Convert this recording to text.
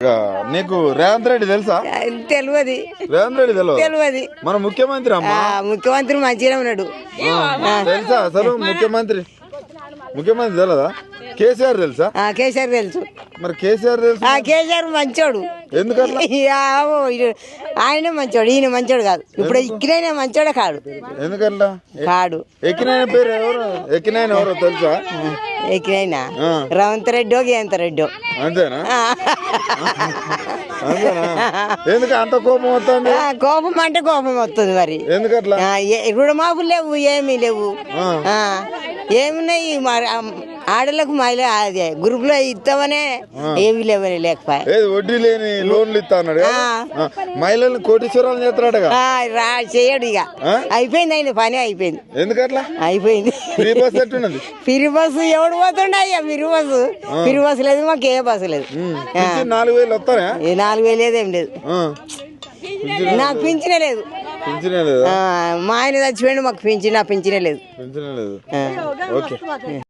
నీకు రేవంత్ రెడ్డి తెలుసా? తెలియదు. రేవంత్ రెడ్డి తెలియదు. మన ముఖ్యమంత్రి అమ్మా. ముఖ్యమంత్రి మంచిగా ఉన్నాడు. తెలుసా అసలు ముఖ్యమంత్రి తెలియదా? కేసీఆర్ తెలుసా? కేసీఆర్ తెలుసు. మరి కేసీఆర్ తెలుసు. కేసీఆర్ మంచోడు. ఎందుకట్లా? ఆయన మంచోడు, ఈయన మంచోడు కాదు. ఇప్పుడు ఎక్కినైనా మంచోడే కాడు. ఎందుకట్లా కాడు. ఎక్కినైన పేరు ఎవరు? ఎక్కినైన ఎవరో తెలుసా? ఎక్కినైనా రేవంత్ రెడ్డో గేవంత్ రెడ్డో. అంతేనా? ఎందుకు అంత కోపం వస్తుంది? కోపం అంటే కోపం వస్తుంది. మరి ఎందుకట్లా? రుణమాపులు లేవు, ఏమీ లేవు. ఏమున్నాయి ఆడలకు మహిళ అదే గ్రూప్ లో ఇస్తామనే ఏమి లేవని లేకపోయా. వడ్డీ లేని లోన్లు ఇస్తా అన్నాడు. మహిళలను కోటీశ్వరాలు చేస్తున్నాడుగా. చేయడు ఇక. అయిపోయింది, ఆయన పని అయిపోయింది. ఎందుకట్లా? అయిపోయింది. ఫ్రీ బస్ ఎట్టున్నది? ఫ్రీ బస్సు ఎవడు పోతుండే అయ్యా? ఫ్రీ బస్సు లేదు, మాకు ఏ బస్సు లేదు. 4000 వస్తాయా? 4000 లేదు, ఏం లేదు. నాకు పింఛనే లేదు. మా ఆయన చచ్చిపోయిండు, మాకు పింఛనే లేదు. ఓకే.